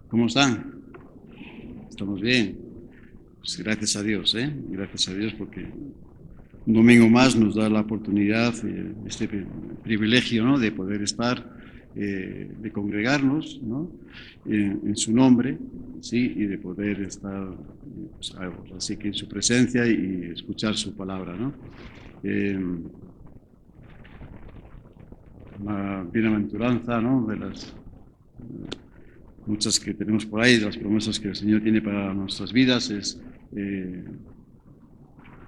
¿Cómo están? ¿Estamos bien? Pues gracias a Dios, ¿eh? Gracias a Dios porque un domingo más nos da la oportunidad, este privilegio, ¿no? De poder estar, de congregarnos, ¿no? En su nombre, ¿sí? Y de poder estar, pues, así que en su presencia y escuchar su palabra, ¿no? Eh, una bienaventuranza, ¿no? De las muchas que tenemos por ahí, de las promesas que el Señor tiene para nuestras vidas, es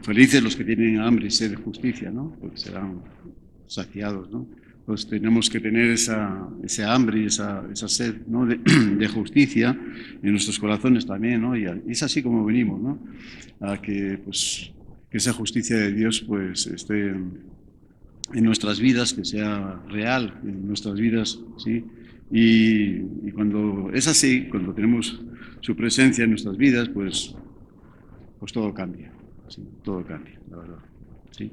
felices los que tienen hambre y sed de justicia, ¿no? Porque serán saciados, ¿no? Pues tenemos que tener esa hambre y esa sed, ¿no? de justicia en nuestros corazones también, ¿no? Y es así como venimos, ¿no? A que, pues, que esa justicia de Dios, pues, esté en nuestras vidas, que sea real en nuestras vidas, ¿sí? Y cuando es así, cuando tenemos su presencia en nuestras vidas, pues todo cambia, ¿sí? Todo cambia, la verdad, ¿sí?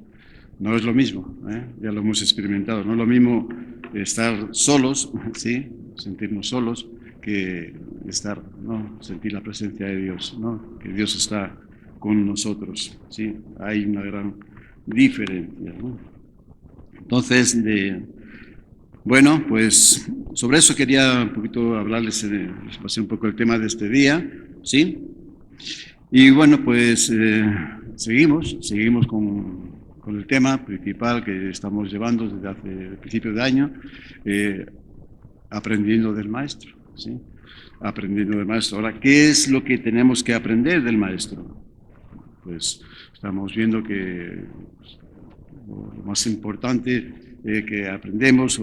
No es lo mismo, ¿eh? Ya lo hemos experimentado, no es lo mismo estar solos, ¿sí? Sentirnos solos, que estar, ¿no? Sentir la presencia de Dios, ¿no? Que Dios está con nosotros, ¿sí? Hay una gran diferencia, ¿no? Entonces, bueno, pues sobre eso quería un poquito hablarles, les pasé un poco el tema de este día, ¿sí? Y bueno, pues seguimos con el tema principal que estamos llevando desde hace el principio de año, eh, aprendiendo del maestro, ¿sí? Aprendiendo del maestro. Ahora, ¿qué es lo que tenemos que aprender del maestro? Pues estamos viendo que pues, lo más importante que aprendemos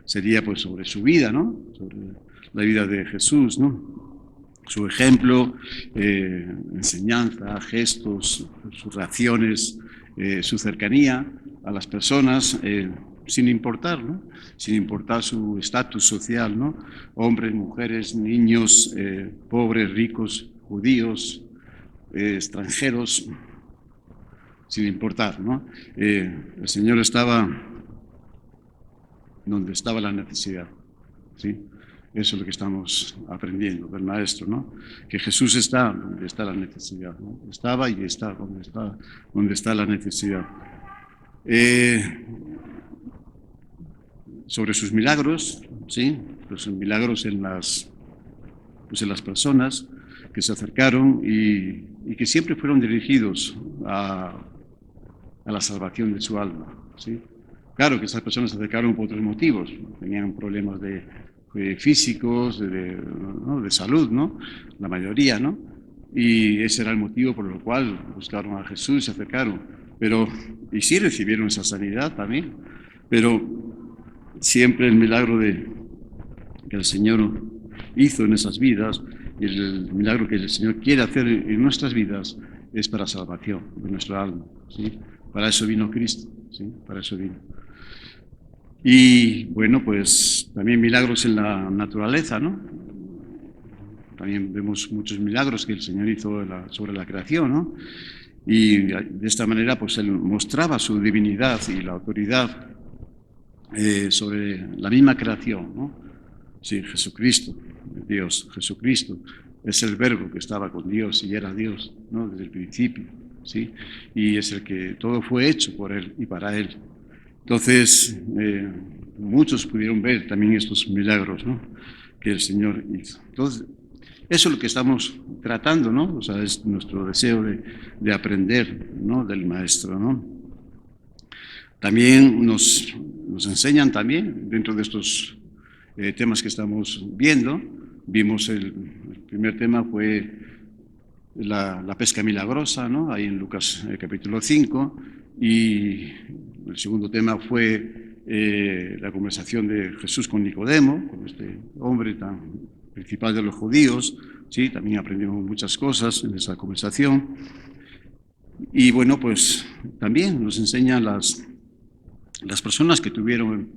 sería pues sobre su vida, ¿no? Sobre la vida de Jesús, ¿no? Su ejemplo, enseñanza, gestos, sus reacciones, su cercanía a las personas, sin importar, ¿no? Sin importar su estatus social, ¿no? Hombres, mujeres, niños, pobres, ricos, judíos, extranjeros, sin importar, ¿no? El Señor estaba donde estaba la necesidad, ¿sí? Eso es lo que estamos aprendiendo del Maestro, ¿no? Que Jesús está donde está la necesidad, ¿no? Estaba y está donde está la necesidad. Eh, sobre sus milagros, ¿sí? Pues milagros pues en las personas que se acercaron y que siempre fueron dirigidos a la salvación de su alma, ¿sí? Claro que esas personas se acercaron por otros motivos, tenían problemas físicos, ¿no? De salud, ¿no? La mayoría, ¿no? Y ese era el motivo por el cual buscaron a Jesús y se acercaron. Y sí recibieron esa sanidad también, pero siempre el milagro que el Señor hizo en esas vidas, y el milagro que el Señor quiere hacer en nuestras vidas, es para salvación de nuestra alma, ¿sí? Para eso vino Cristo, ¿sí? Para eso vino. Y bueno, pues también milagros en la naturaleza, ¿no? También vemos muchos milagros que el Señor hizo sobre la creación, ¿no? Y de esta manera, pues Él mostraba su divinidad y la autoridad sobre la misma creación, ¿no? Sí, Jesucristo, Dios, Jesucristo, es el verbo que estaba con Dios y era Dios, ¿no? Desde el principio, ¿sí? Y es el que todo fue hecho por Él y para Él. Entonces, muchos pudieron ver también estos milagros, ¿no? Que el Señor hizo. Entonces, eso es lo que estamos tratando, ¿no? O sea, es nuestro deseo de aprender, ¿no? Del Maestro, ¿no? También nos enseñan también, dentro de estos temas que estamos viendo, vimos el primer tema fue la pesca milagrosa, ¿no? Ahí en Lucas capítulo 5, y el segundo tema fue la conversación de Jesús con Nicodemo, con este hombre tan principal de los judíos, ¿sí? También aprendimos muchas cosas en esa conversación. Y bueno, pues también nos enseñan las personas que tuvieron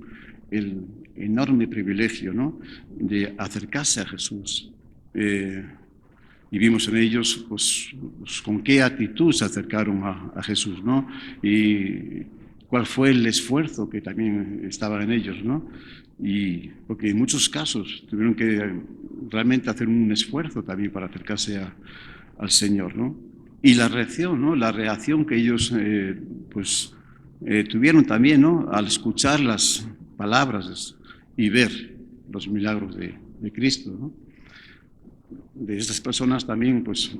el enorme privilegio, ¿no? De acercarse a Jesús. Y vimos en ellos pues, con qué actitud se acercaron a Jesús, ¿no? Y cuál fue el esfuerzo que también estaba en ellos, ¿no? y porque en muchos casos tuvieron que realmente hacer un esfuerzo también para acercarse al Señor, ¿no? Y la reacción, ¿no? La reacción que ellos tuvieron también, ¿no? Al escuchar las palabras y ver los milagros de Cristo, ¿no? De estas personas también pues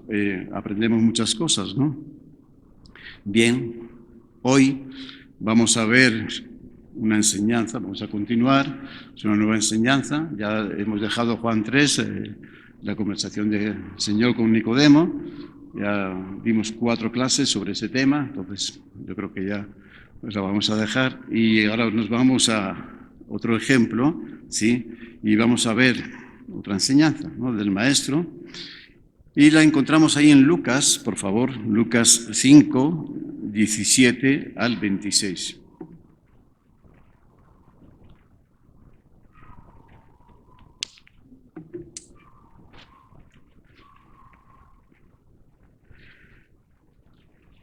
aprendemos muchas cosas, ¿no? Bien, hoy vamos a ver una enseñanza, vamos a continuar, es una nueva enseñanza, ya hemos dejado Juan 3, la conversación del Señor con Nicodemo, ya dimos 4 clases sobre ese tema, entonces yo creo que ya pues la vamos a dejar y ahora nos vamos a otro ejemplo, ¿sí? Y vamos a ver otra enseñanza, ¿no? Del Maestro. Y la encontramos ahí en Lucas, por favor, Lucas 5, 17 al 26.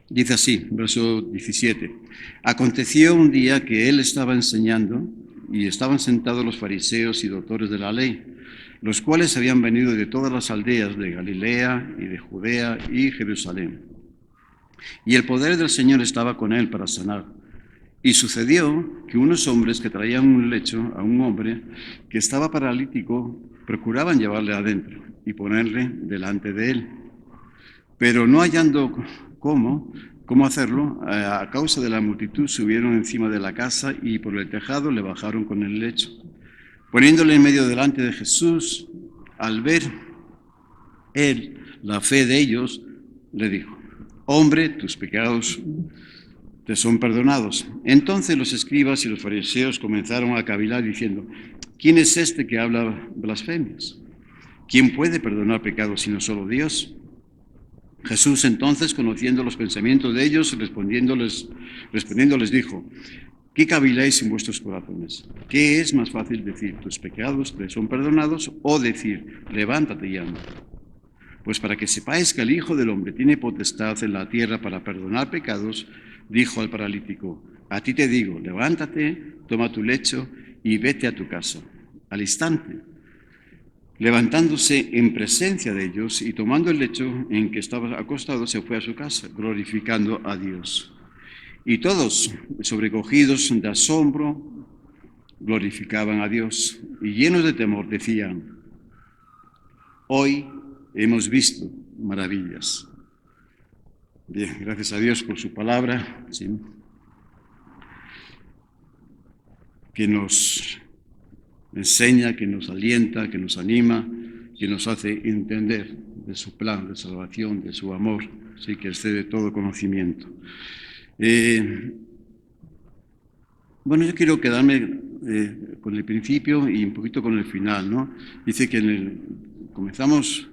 Dice así, verso 17. Aconteció un día que él estaba enseñando y estaban sentados los fariseos y doctores de la ley, los cuales habían venido de todas las aldeas de Galilea y de Judea y Jerusalén. Y el poder del Señor estaba con él para sanar. Y sucedió que unos hombres que traían un lecho a un hombre que estaba paralítico procuraban llevarle adentro y ponerle delante de él. Pero no hallando cómo hacerlo, a causa de la multitud subieron encima de la casa y por el tejado le bajaron con el lecho. Poniéndole en medio delante de Jesús, al ver él la fe de ellos, le dijo: hombre, tus pecados te son perdonados. Entonces los escribas y los fariseos comenzaron a cavilar diciendo: ¿quién es este que habla blasfemias? ¿Quién puede perdonar pecados sino solo Dios? Jesús entonces, conociendo los pensamientos de ellos, respondiendo les dijo: ¿qué caviláis en vuestros corazones? ¿Qué es más fácil decir, tus pecados te son perdonados, o decir, levántate y anda? Pues para que sepáis que el Hijo del Hombre tiene potestad en la tierra para perdonar pecados, dijo al paralítico: a ti te digo, levántate, toma tu lecho y vete a tu casa. Al instante, levantándose en presencia de ellos y tomando el lecho en que estaba acostado, se fue a su casa, glorificando a Dios. Y todos, sobrecogidos de asombro, glorificaban a Dios y llenos de temor decían: hoy hemos visto maravillas. Bien, gracias a Dios por su palabra, ¿sí? Que nos enseña, que nos alienta, que nos anima, que nos hace entender de su plan de salvación, de su amor, sí, que excede todo conocimiento. Bueno, yo quiero quedarme con el principio y un poquito con el final, ¿no? Dice que comenzamos,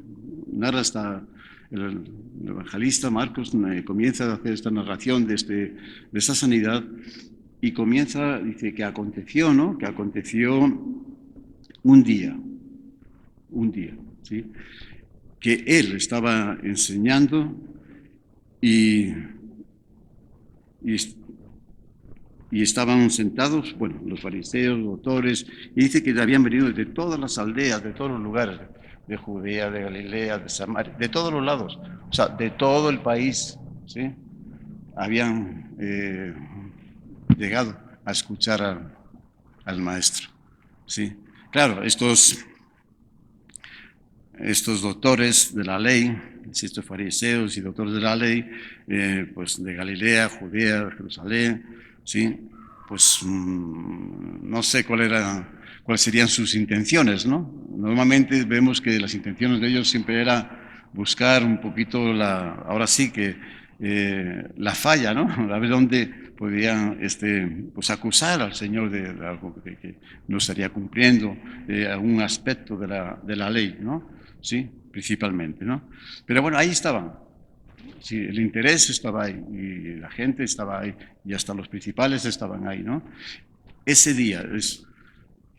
narra hasta el evangelista Marcos, comienza a hacer esta narración de esta sanidad y comienza, dice que aconteció, ¿no? Que aconteció un día, ¿sí? Que él estaba enseñando y estaban sentados, bueno, los fariseos, doctores, y dice que habían venido de todas las aldeas, de todos los lugares, de Judea, de Galilea, de Samaria, de todos los lados, o sea, de todo el país, ¿sí? Habían llegado a escuchar al maestro, ¿sí? Claro, estos doctores de la ley, estos fariseos y doctores de la ley, pues de Galilea, Judea, Jerusalén, ¿sí? Pues no sé cuáles serían sus intenciones, ¿no? Normalmente vemos que las intenciones de ellos siempre era buscar un poquito ahora sí que la falla, ¿no? A ver dónde podían pues acusar al Señor de algo que no estaría cumpliendo, algún aspecto de la ley, ¿no? Sí, principalmente, ¿no? Pero bueno, ahí estaban. Sí, el interés estaba ahí y la gente estaba ahí y hasta los principales estaban ahí, ¿no? Ese día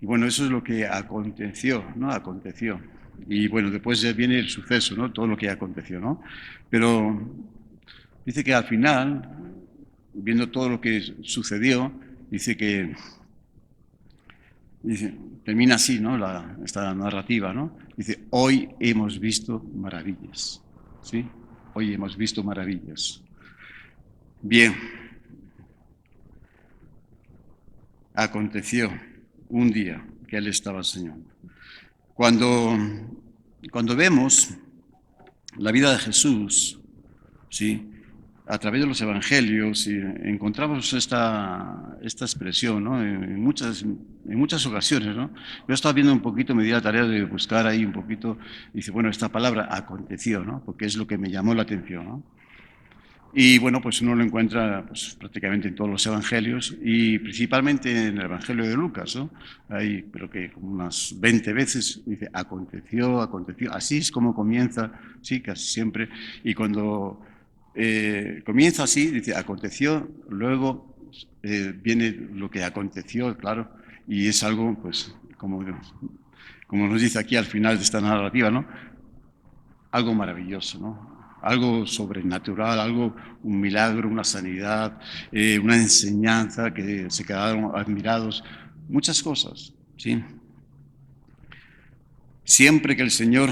y bueno, eso es lo que aconteció, ¿no? Aconteció. Y bueno, después ya viene el suceso, ¿no? Todo lo que aconteció, ¿no? Pero dice que al final, viendo todo lo que sucedió, dice que Dice, termina así, ¿no? Esta narrativa, ¿no? Dice, hoy hemos visto maravillas, ¿sí? Hoy hemos visto maravillas. Bien, aconteció un día que él estaba soñando. Cuando vemos la vida de Jesús, ¿sí? A través de los evangelios encontramos esta expresión, ¿no? En muchas ocasiones, ¿no? Yo estaba viendo un poquito, me di la tarea de buscar ahí un poquito, y dice, bueno, esta palabra aconteció, ¿no? Porque es lo que me llamó la atención, ¿no? Y bueno, pues uno lo encuentra pues, prácticamente en todos los evangelios y principalmente en el Evangelio de Lucas, ¿no? Hay, creo que como unas 20 veces dice, aconteció, aconteció. Así es como comienza, sí, casi siempre. Y cuando comienza así, dice, aconteció, luego viene lo que aconteció, claro, y es algo, pues, como nos dice aquí al final de esta narrativa, ¿no? Algo maravilloso, ¿no? Algo sobrenatural, algo, un milagro, una sanidad, una enseñanza que se quedaron admirados, muchas cosas, ¿sí? Siempre que el Señor,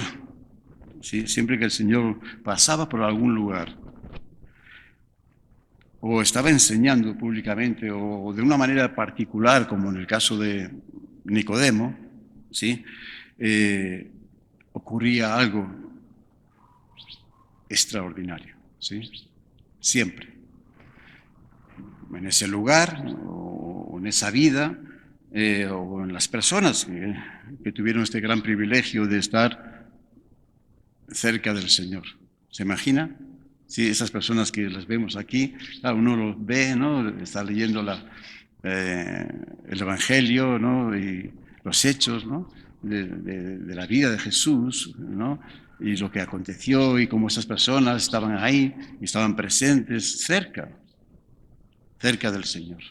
¿sí? Siempre que el Señor pasaba por algún lugar o estaba enseñando públicamente o de una manera particular, como en el caso de Nicodemo, ¿sí? Ocurría algo extraordinario, ¿sí? Siempre. En ese lugar o en esa vida o en las personas que tuvieron este gran privilegio de estar cerca del Señor. ¿Se imagina? Sí, esas personas que las vemos aquí, claro, uno los ve, ¿no? Está leyendo el Evangelio, ¿no? Y los hechos, ¿no? De la vida de Jesús, ¿no? Y lo que aconteció y cómo esas personas estaban ahí y estaban presentes cerca del Señor.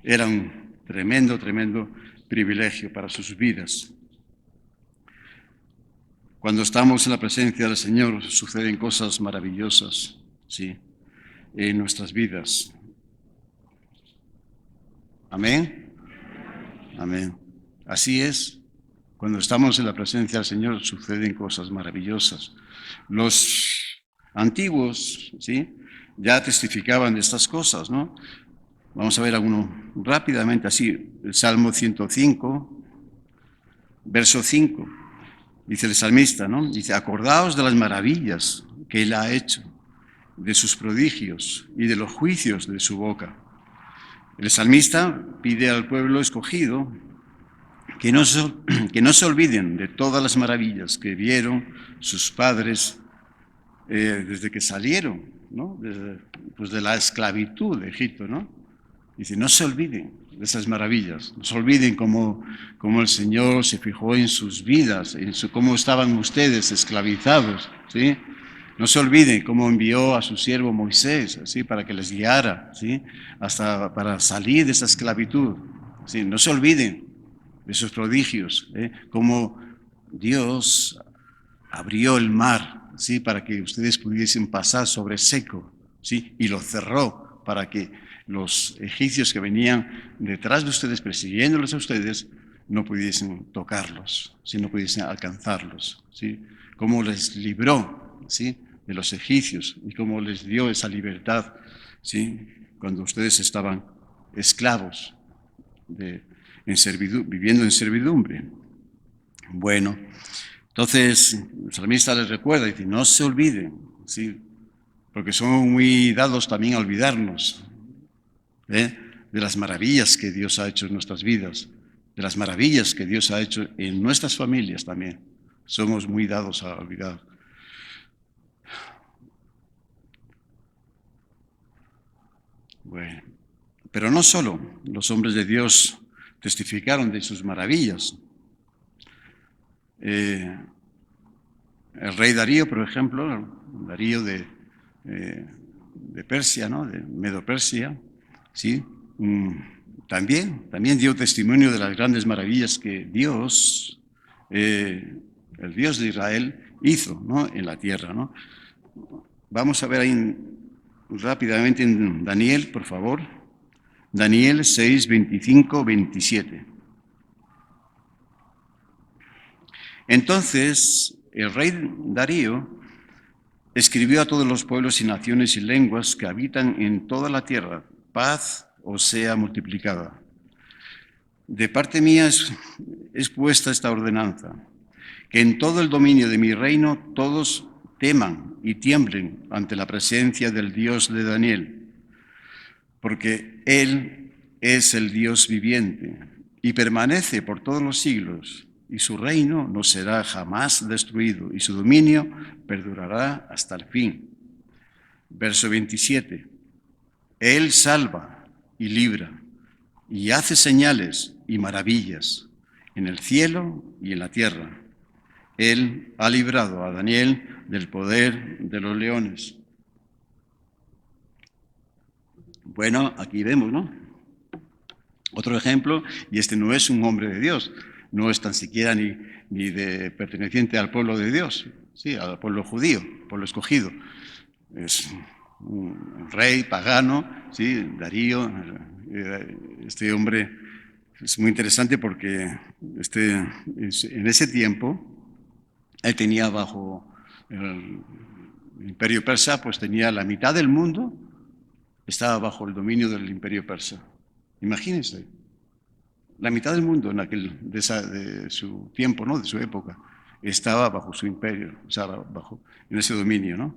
Era un tremendo, tremendo privilegio para sus vidas. Cuando estamos en la presencia del Señor suceden cosas maravillosas, ¿sí? En nuestras vidas. Amén. Amén. Así es. Cuando estamos en la presencia del Señor suceden cosas maravillosas. Los antiguos, ¿sí? Ya testificaban de estas cosas, ¿no? Vamos a ver alguno rápidamente así. El Salmo 105, verso 5. Dice el salmista, ¿no? Dice, acordaos de las maravillas que Él ha hecho, de sus prodigios y de los juicios de su boca. El salmista pide al pueblo escogido que no se olviden de todas las maravillas que vieron sus padres desde que salieron, ¿no? Pues de la esclavitud de Egipto, ¿no? Dice, no se olviden de esas maravillas, no se olviden cómo el Señor se fijó en sus vidas, cómo estaban ustedes esclavizados, ¿sí? No se olviden cómo envió a su siervo Moisés, ¿sí? Para que les guiara, ¿sí? Hasta para salir de esa esclavitud, ¿sí? No se olviden de esos prodigios, cómo Dios abrió el mar, ¿sí? Para que ustedes pudiesen pasar sobre seco, ¿sí? Y lo cerró para que los egipcios que venían detrás de ustedes, persiguiéndolos a ustedes, no pudiesen tocarlos, ¿sí? No pudiesen alcanzarlos, ¿sí? Cómo les libró, ¿sí? De los egipcios y cómo les dio esa libertad, ¿sí? Cuando ustedes estaban esclavos, viviendo en servidumbre. Bueno, entonces el salmista les recuerda y dice, no se olviden, ¿sí? Porque somos muy dados también a olvidarnos de las maravillas que Dios ha hecho en nuestras vidas, de las maravillas que Dios ha hecho en nuestras familias también. Somos muy dados a olvidar. Bueno, pero no solo los hombres de Dios testificaron de sus maravillas. El rey Darío, por ejemplo, Darío de Persia, ¿no? De Medo-Persia, ¿sí? También dio testimonio de las grandes maravillas que Dios, el Dios de Israel, hizo, ¿no? En la tierra, ¿no? Vamos a ver ahí rápidamente en Daniel, por favor. Daniel 6, 25, 27. Entonces, el rey Darío escribió a todos los pueblos y naciones y lenguas que habitan en toda la tierra: paz os sea multiplicada. De parte mía es puesta esta ordenanza, que en todo el dominio de mi reino todos teman y tiemblen ante la presencia del Dios de Daniel, porque Él es el Dios viviente y permanece por todos los siglos, y su reino no será jamás destruido, y su dominio perdurará hasta el fin. Verso 27. Él salva y libra, y hace señales y maravillas en el cielo y en la tierra. Él ha librado a Daniel del poder de los leones. Bueno, aquí vemos, ¿no? Otro ejemplo, y este no es un hombre de Dios, no es tan siquiera ni perteneciente al pueblo de Dios, sí, al pueblo judío, pueblo escogido. Es un rey pagano, sí, Darío. Este hombre es muy interesante porque en ese tiempo él tenía bajo el imperio persa, pues tenía la mitad del mundo, estaba bajo el dominio del imperio persa. Imagínense, la mitad del mundo de su tiempo, ¿no? De su época, estaba bajo su imperio, o sea, en ese dominio, ¿no?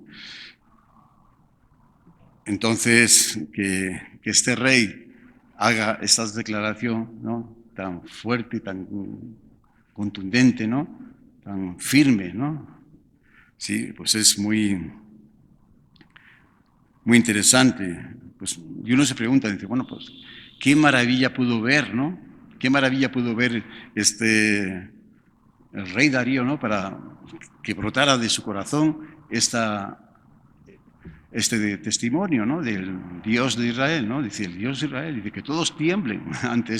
Entonces, que este rey haga esta declaración, ¿no? Tan fuerte, tan contundente, ¿no? Tan firme, ¿no? Sí, pues es muy interesante. Pues, y uno se pregunta, dice, bueno, pues, ¿qué maravilla pudo ver, no? ¿Qué maravilla pudo ver el rey Darío, ¿no? Para que brotara de su corazón este testimonio, ¿no? Del Dios de Israel, ¿no? Dice el Dios de Israel, dice que todos tiemblen ante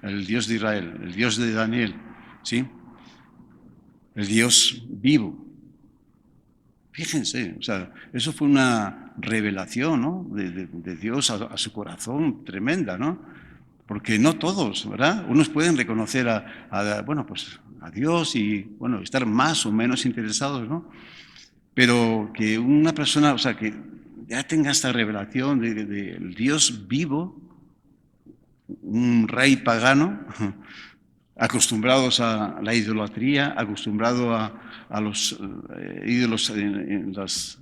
el Dios de Israel, el Dios de Daniel, ¿sí? El Dios vivo. Fíjense, o sea, eso fue una revelación, ¿no? de Dios a su corazón tremenda, ¿no? Porque no todos, ¿verdad? Unos pueden reconocer bueno, pues a Dios y, bueno, estar más o menos interesados, ¿no? Pero que una persona, o sea, que ya tenga esta revelación del Dios vivo, un rey pagano, acostumbrados a la idolatría, acostumbrado a los ídolos en las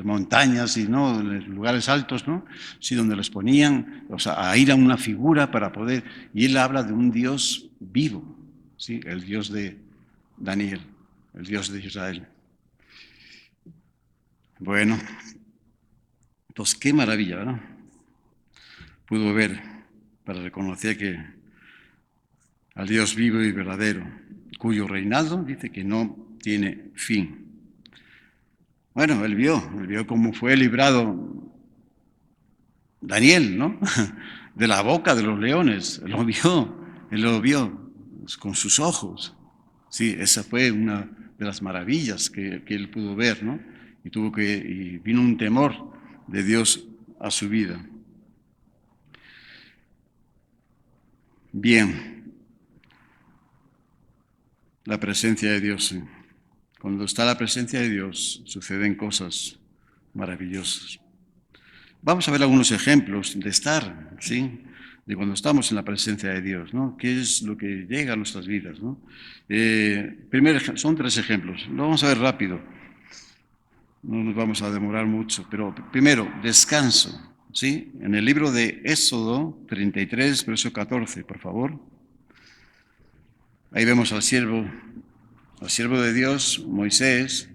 montañas y no en los lugares altos, ¿no? Sí, donde les ponían, o sea, a ir a una figura para poder. Y él habla de un Dios vivo, sí, el Dios de Daniel, el Dios de Israel. Bueno, pues qué maravilla, ¿verdad? Pudo ver para reconocer que al Dios vivo y verdadero, cuyo reinado dice que no tiene fin. Bueno, él vio cómo fue librado Daniel, ¿no? De la boca de los leones, él lo vio con sus ojos. Sí, esa fue una de las maravillas que él pudo ver, ¿no? Y vino un temor de Dios a su vida. Bien, la presencia de Dios. Cuando está la presencia de Dios, suceden cosas maravillosas. Vamos a ver algunos ejemplos de estar, ¿sí? De cuando estamos en la presencia de Dios, ¿no? ¿Qué es lo que llega a nuestras vidas, ¿no? Primero, son 3 ejemplos. Lo vamos a ver rápido. No nos vamos a demorar mucho. Pero primero, descanso, ¿sí? En el libro de Éxodo 33, verso 14, por favor. Ahí vemos al siervo de Dios, Moisés,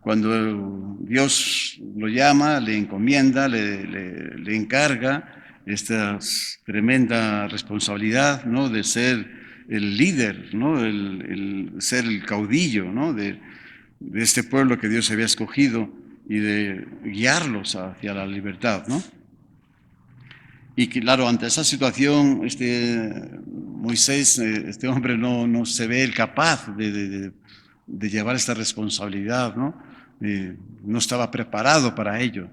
cuando Dios lo llama, le encomienda, le encarga esta tremenda responsabilidad, ¿no? De ser el líder, ¿no? El ser el caudillo, ¿no? de este pueblo que Dios había escogido y de guiarlos hacia la libertad, ¿no? Y claro, ante esa situación, Moisés, este hombre no se ve capaz de llevar esta responsabilidad, ¿no? No estaba preparado para ello.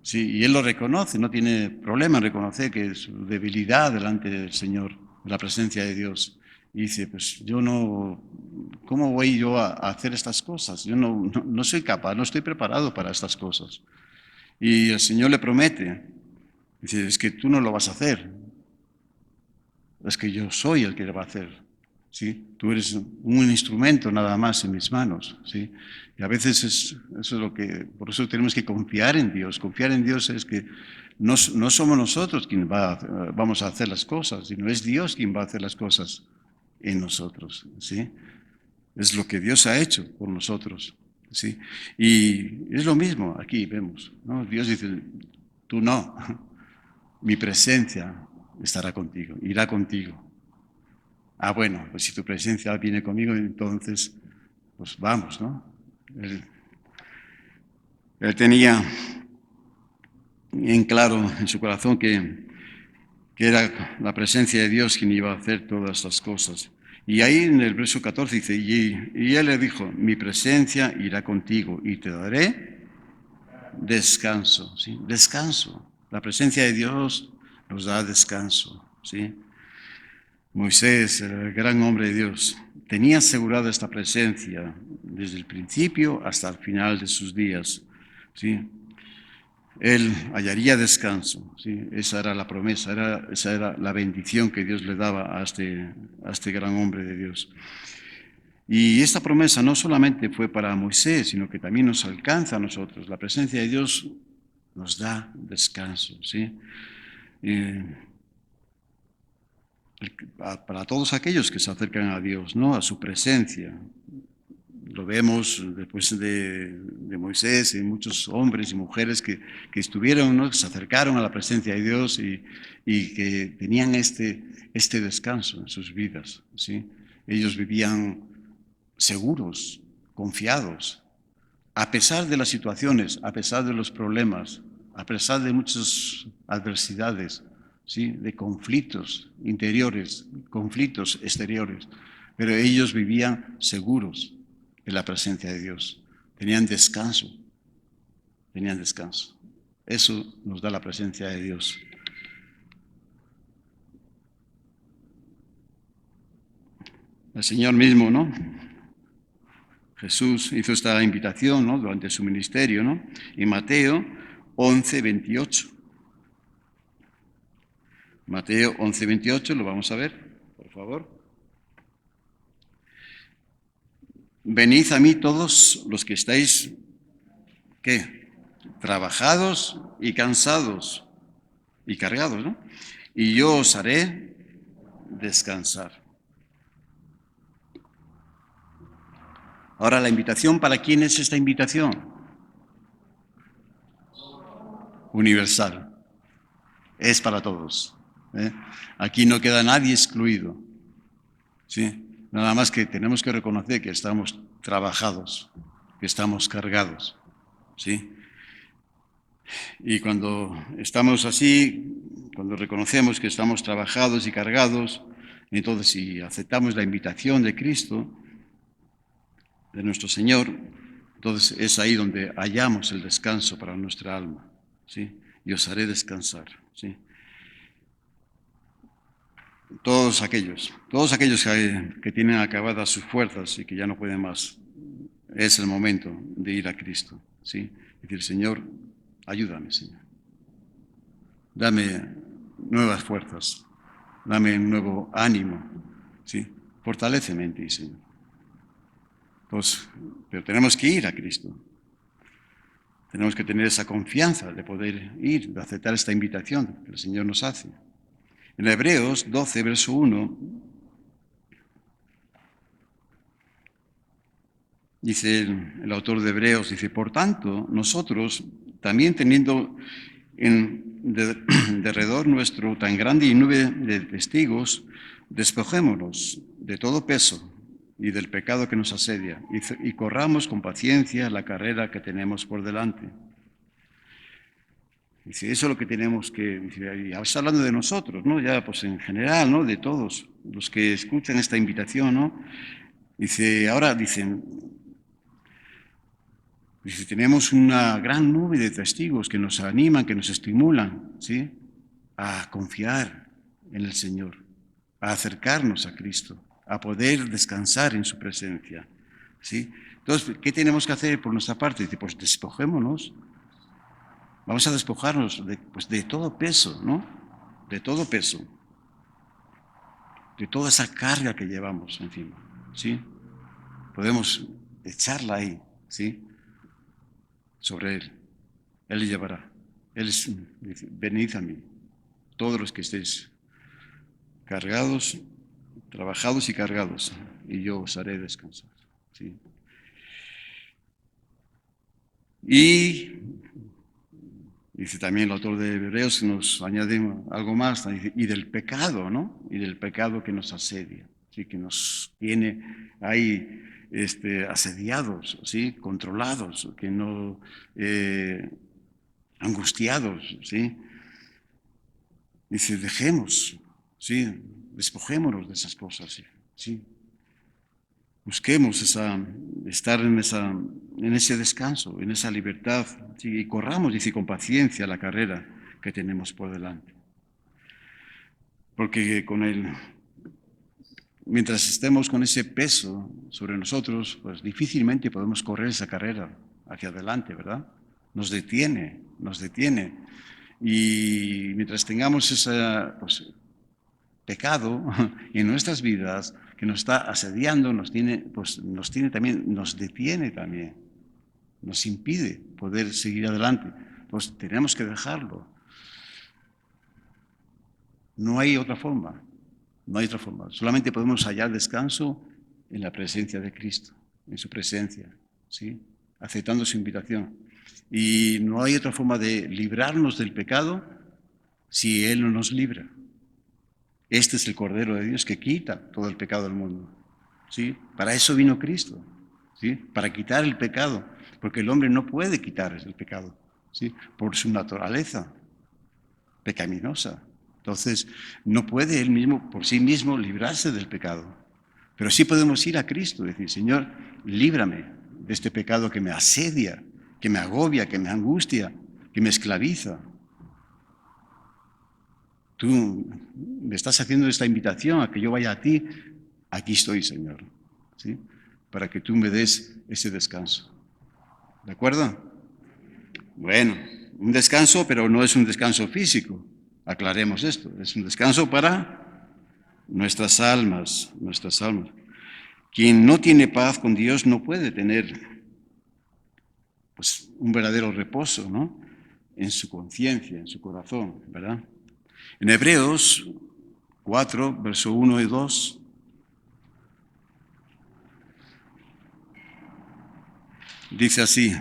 Sí, y él lo reconoce, no tiene problema en reconocer que es su debilidad delante del Señor, de la presencia de Dios. Y dice, pues yo no, ¿cómo voy yo a hacer estas cosas? Yo no soy capaz, no estoy preparado para estas cosas. Y el Señor le promete, dice, es que tú no lo vas a hacer, es que yo soy el que lo va a hacer. ¿Sí? Tú eres un instrumento nada más en mis manos. ¿Sí? Y a veces eso es lo que, por eso tenemos que confiar en Dios. Confiar en Dios es que no somos nosotros quienes vamos a hacer las cosas, sino es Dios quien va a hacer las cosas en nosotros. ¿Sí? Es lo que Dios ha hecho por nosotros. ¿Sí? Y es lo mismo aquí, vemos. ¿No? Dios dice, tú no, mi presencia estará contigo, irá contigo. Ah, bueno, pues si tu presencia viene conmigo, entonces, pues vamos, ¿no? Él tenía en claro en su corazón que era la presencia de Dios quien iba a hacer todas las cosas. Y ahí en el verso 14 dice, y él le dijo, mi presencia irá contigo y te daré descanso, ¿sí? Descanso. La presencia de Dios nos da descanso, ¿sí? Moisés, el gran hombre de Dios, tenía asegurada esta presencia desde el principio hasta el final de sus días, ¿sí? Él hallaría descanso, ¿sí? Esa era la promesa, esa era la bendición que Dios le daba a este gran hombre de Dios. Y esta promesa no solamente fue para Moisés, sino que también nos alcanza a nosotros. La presencia de Dios nos da descanso, ¿sí? Para todos aquellos que se acercan a Dios, ¿no? A su presencia. Lo vemos después de Moisés y muchos hombres y mujeres que estuvieron, ¿no? Que se acercaron a la presencia de Dios y que tenían este descanso en sus vidas, ¿sí? Ellos vivían seguros, confiados, a pesar de las situaciones, a pesar de los problemas, a pesar de muchas adversidades, ¿sí? De conflictos interiores, conflictos exteriores, pero ellos vivían seguros en la presencia de Dios. Tenían descanso. Eso nos da la presencia de Dios. El Señor mismo, ¿no? Jesús hizo esta invitación, ¿no? Durante su ministerio, ¿no? En Mateo 11:28. Mateo 11:28, lo vamos a ver, por favor. Venid a mí todos los que estáis, ¿qué? Trabajados y cansados y cargados, ¿no? Y yo os haré descansar. Ahora, la invitación, ¿para quién es esta invitación? Universal. Es para todos. ¿Eh? Aquí no queda nadie excluido. ¿Sí? Nada más que tenemos que reconocer que estamos trabajados, que estamos cargados. ¿Sí? Y cuando estamos así, cuando reconocemos que estamos trabajados y cargados, entonces si aceptamos la invitación de Cristo, de nuestro Señor, entonces es ahí donde hallamos el descanso para nuestra alma, ¿sí? Y os haré descansar, ¿sí? Todos aquellos que tienen acabadas sus fuerzas y que ya no pueden más, es el momento de ir a Cristo, ¿sí? Decir, Señor, ayúdame, Señor. Dame nuevas fuerzas, dame un nuevo ánimo, ¿sí? Fortaléceme en ti, Señor. Pues, pero tenemos que ir a Cristo. Tenemos que tener esa confianza de poder ir, de aceptar esta invitación que el Señor nos hace. En Hebreos 12, verso 1, dice el autor de Hebreos, dice, por tanto, nosotros, también teniendo en derredor nuestro tan grande y nube de testigos, despojémonos de todo peso y del pecado que nos asedia, y corramos con paciencia la carrera que tenemos por delante. Dice, eso es lo que tenemos que, y está hablando de nosotros, ¿no? Ya pues en general, ¿no? De todos los que escuchan esta invitación, ¿no? Dice, ahora dicen, tenemos una gran nube de testigos que nos animan, que nos estimulan, ¿sí? A confiar en el Señor, a acercarnos a Cristo, a poder descansar en su presencia, ¿sí? Entonces, ¿qué tenemos que hacer por nuestra parte? Dice, pues despojémonos, vamos a despojarnos de todo peso, ¿no? De todo peso, de toda esa carga que llevamos encima, ¿sí? Podemos echarla ahí, ¿sí? Sobre Él. Él le llevará. Él dice, venid a mí, todos los que estéis cargados, trabajados y cargados, y yo os haré descansar, ¿sí? Y dice también el autor de Hebreos, nos añade algo más, dice, y del pecado, ¿no? Y del pecado que nos asedia, ¿sí? Que nos tiene ahí asediados, ¿sí? Controlados, que no angustiados, ¿sí? Dice, dejemos, ¿sí? Despojémonos de esas cosas, ¿sí? Busquemos estar en ese descanso, en esa libertad, ¿sí? Y corramos, dice, con paciencia la carrera que tenemos por delante. Porque mientras estemos con ese peso sobre nosotros, pues difícilmente podemos correr esa carrera hacia adelante, ¿verdad? Nos detiene. Y mientras tengamos ese pecado en nuestras vidas que nos está asediando, nos detiene también, nos impide poder seguir adelante. Pues tenemos que dejarlo. No hay otra forma. Solamente podemos hallar descanso en la presencia de Cristo, en su presencia, ¿sí? Aceptando su invitación. Y no hay otra forma de librarnos del pecado si Él no nos libra. Este es el Cordero de Dios que quita todo el pecado del mundo, ¿sí? Para eso vino Cristo, ¿sí? Para quitar el pecado, porque el hombre no puede quitar el pecado, ¿sí? Por su naturaleza pecaminosa. Entonces, no puede él mismo, por sí mismo, librarse del pecado. Pero sí podemos ir a Cristo y decir, Señor, líbrame de este pecado que me asedia, que me agobia, que me angustia, que me esclaviza. Tú me estás haciendo esta invitación a que yo vaya a ti. Aquí estoy, Señor, ¿sí? Para que tú me des ese descanso. ¿De acuerdo? Bueno, un descanso, pero no es un descanso físico. Aclaremos esto. Es un descanso para nuestras almas. Quien no tiene paz con Dios no puede tener, pues, un verdadero reposo, ¿no? En su conciencia, en su corazón, ¿verdad? En Hebreos 4, verso 1 y 2, dice así,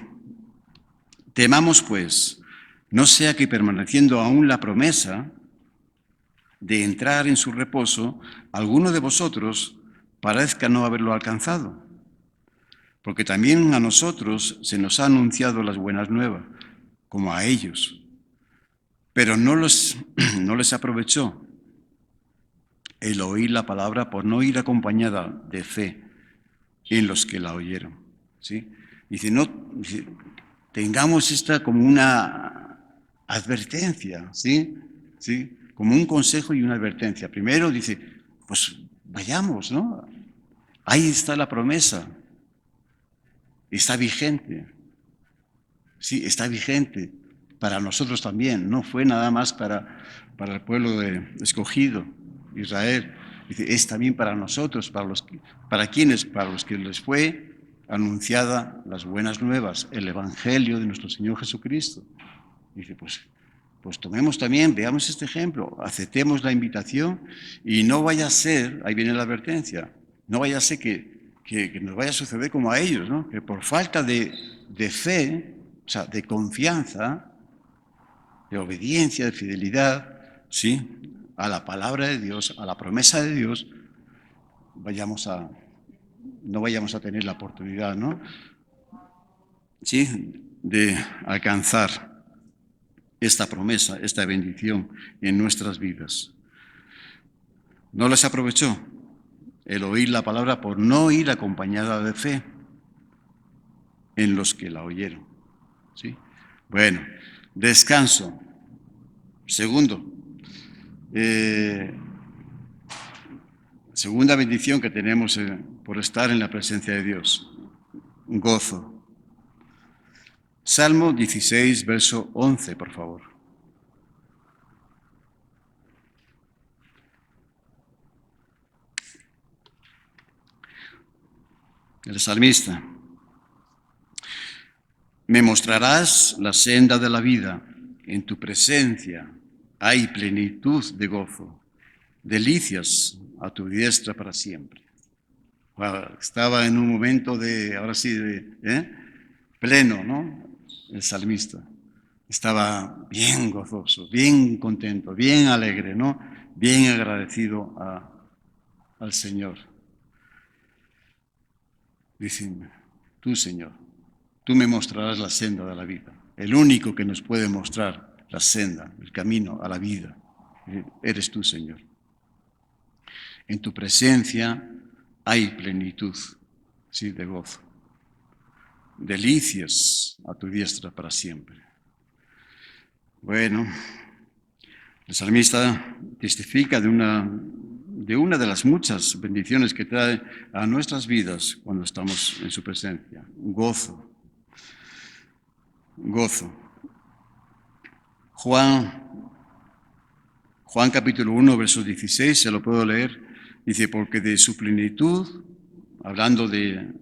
temamos pues, no sea que permaneciendo aún la promesa de entrar en su reposo, alguno de vosotros parezca no haberlo alcanzado. Porque también a nosotros se nos ha anunciado las buenas nuevas, como a ellos. Pero no les aprovechó el oír la palabra por no ir acompañada de fe en los que la oyeron, ¿sí? Dice, tengamos esta como una advertencia, ¿sí? ¿Sí? Como un consejo y una advertencia. Primero dice, pues vayamos, ¿no? Ahí está la promesa. Está vigente. Sí, está vigente para nosotros también. No fue nada más para el pueblo escogido, Israel. Dice, es también para nosotros, para los que les fue anunciada las buenas nuevas, el Evangelio de nuestro Señor Jesucristo. Dice, pues tomemos también, veamos este ejemplo, aceptemos la invitación y no vaya a ser, ahí viene la advertencia, no vaya a ser que nos vaya a suceder como a ellos, ¿no? Que por falta de fe, o sea, de confianza, de obediencia, de fidelidad, ¿sí? A la palabra de Dios, a la promesa de Dios, no vayamos a tener la oportunidad, ¿no? ¿Sí? De alcanzar esta promesa, esta bendición en nuestras vidas. No les aprovechó el oír la palabra por no ir acompañada de fe en los que la oyeron, ¿sí? Bueno, descanso. Segundo, Segunda bendición que tenemos por estar en la presencia de Dios, gozo. Salmo 16, verso 11, por favor. El salmista. Me mostrarás la senda de la vida. En tu presencia hay plenitud de gozo, delicias a tu diestra para siempre. Wow, estaba en un momento de, ahora sí, pleno, ¿no? El salmista. Estaba bien gozoso, bien contento, bien alegre, ¿no? Bien agradecido al Señor. Diciendo, tú, Señor, tú me mostrarás la senda de la vida. El único que nos puede mostrar la senda, el camino a la vida, eres tú, Señor. En tu presencia hay plenitud, sí, de gozo. Delicias a tu diestra para siempre. Bueno, el salmista testifica de una de las muchas bendiciones que trae a nuestras vidas cuando estamos en su presencia. Gozo. Gozo. Juan capítulo 1, verso 16, se lo puedo leer. Dice, porque de su plenitud, hablando de,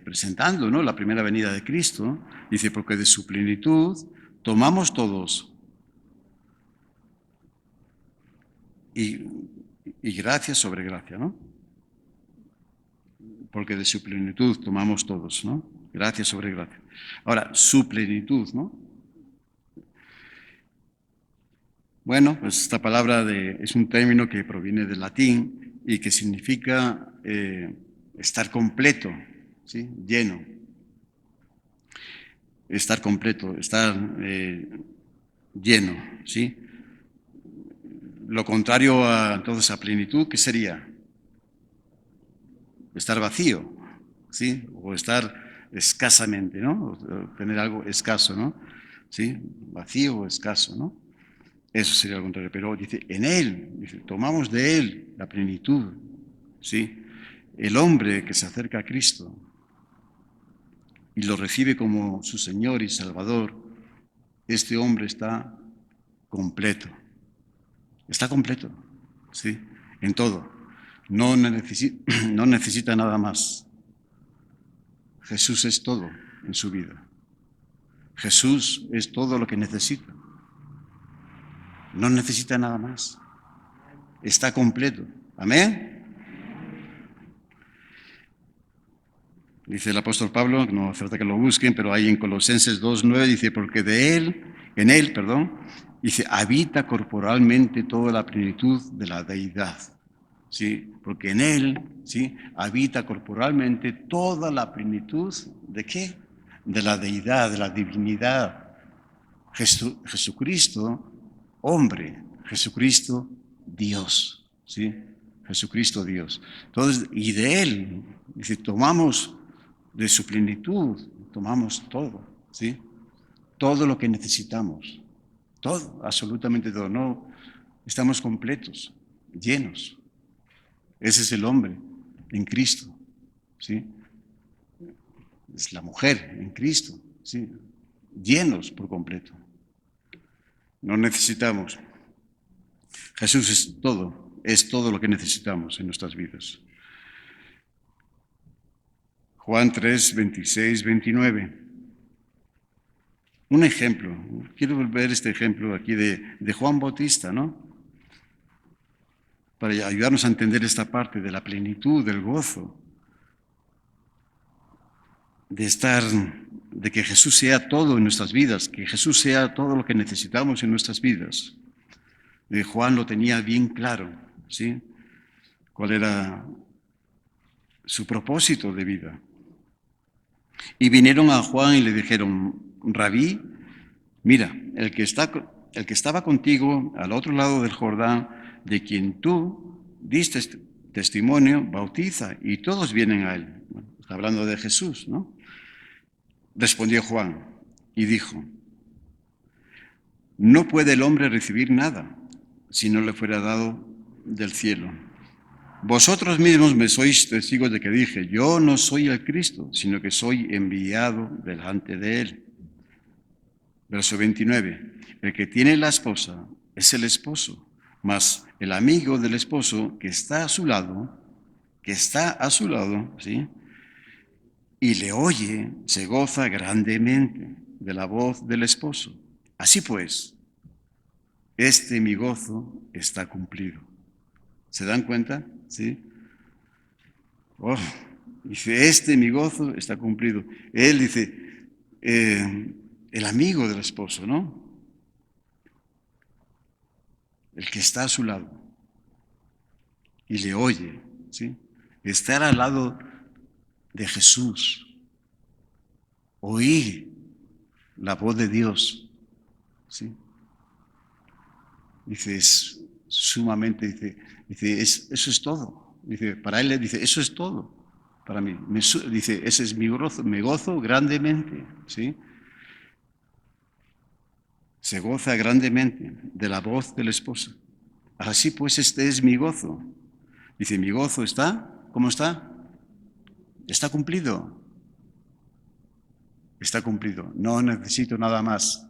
presentando, ¿no?, la primera venida de Cristo, dice, porque de su plenitud tomamos todos y gracia sobre gracia, ¿no? Porque de su plenitud tomamos todos, ¿no? Gracia sobre gracia. Ahora, su plenitud, ¿no? Bueno, pues esta palabra es un término que proviene del latín y que significa estar completo, ¿sí? Lleno. Estar completo, estar lleno, ¿sí? Lo contrario a entonces a plenitud, ¿qué sería? Estar vacío, ¿sí? O estar escasamente, ¿no? O tener algo escaso, ¿no? ¿Sí? Vacío o escaso, ¿no? Eso sería lo contrario. Pero dice, en Él, dice, tomamos de Él la plenitud, ¿sí? El hombre que se acerca a Cristo y lo recibe como su Señor y Salvador, este hombre está completo. Está completo, ¿sí? En todo. No necesita nada más. Jesús es todo en su vida. Jesús es todo lo que necesita. No necesita nada más. Está completo. Amén. Dice el apóstol Pablo, no hace falta que lo busquen, pero ahí en Colosenses 2:9 dice, porque en él, dice, habita corporalmente toda la plenitud de la deidad. ¿Sí? Porque en él, ¿sí?, habita corporalmente toda la plenitud ¿de qué? De la deidad, de la divinidad. Jesucristo, hombre, Jesucristo, Dios, ¿sí? Jesucristo, Dios. Entonces, y de él, dice, tomamos de su plenitud, tomamos todo, ¿sí? Todo lo que necesitamos, todo, absolutamente todo. No, estamos completos, llenos. Ese es el hombre en Cristo, ¿sí? Es la mujer en Cristo, ¿sí? Llenos por completo. No necesitamos. Jesús es todo lo que necesitamos en nuestras vidas. Juan 3, 26, 29. Un ejemplo, quiero ver este ejemplo aquí de Juan Bautista, ¿no? Para ayudarnos a entender esta parte de la plenitud, del gozo, de que Jesús sea todo en nuestras vidas, que Jesús sea todo lo que necesitamos en nuestras vidas. Juan lo tenía bien claro, ¿sí? Cuál era su propósito de vida. Y vinieron a Juan y le dijeron, Rabí, mira, el que estaba contigo al otro lado del Jordán, de quien tú diste testimonio, bautiza, y todos vienen a él. Bueno, está hablando de Jesús, ¿no? Respondió Juan y dijo, no puede el hombre recibir nada si no le fuera dado del cielo. Vosotros mismos me sois testigos de que dije, yo no soy el Cristo, sino que soy enviado delante de él. Verso 29. El que tiene la esposa es el esposo, mas el amigo del esposo que está a su lado, ¿sí? Y le oye, se goza grandemente de la voz del esposo. Así pues, mi gozo está cumplido. ¿Se dan cuenta? ¿Sí? Oh, dice, mi gozo está cumplido. Él dice, el amigo del esposo, ¿no? El que está a su lado y le oye, ¿sí? Estar al lado de Jesús, oír la voz de Dios, ¿sí? Dice, es sumamente, eso es todo. Dice, para él, dice, eso es todo. Para mí, dice, ese es mi gozo, me gozo grandemente, ¿sí? Se goza grandemente de la voz del esposo. Así pues, este es mi gozo. Dice, mi gozo está, ¿cómo está? Está cumplido. Está cumplido. No necesito nada más.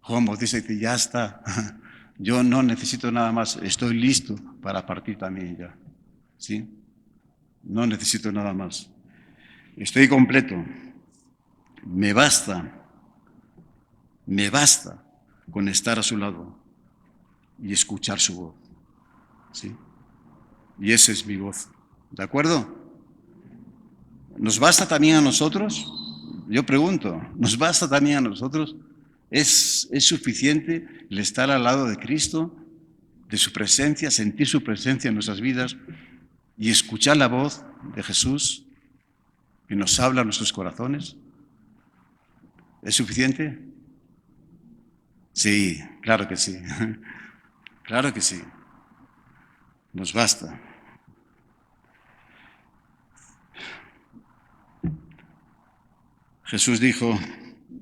Juan Bautista dice, ya está. Yo no necesito nada más. Estoy listo para partir también ya. ¿Sí? No necesito nada más. Estoy completo. Me basta con estar a su lado y escuchar su voz. ¿Sí? Y ese es mi gozo. ¿De acuerdo? ¿Nos basta también a nosotros? Yo pregunto, ¿nos basta también a nosotros? ¿Es suficiente el estar al lado de Cristo, de su presencia, sentir su presencia en nuestras vidas y escuchar la voz de Jesús que nos habla a nuestros corazones? ¿Es suficiente? Sí, claro que sí. Claro que sí. Nos basta. Jesús dijo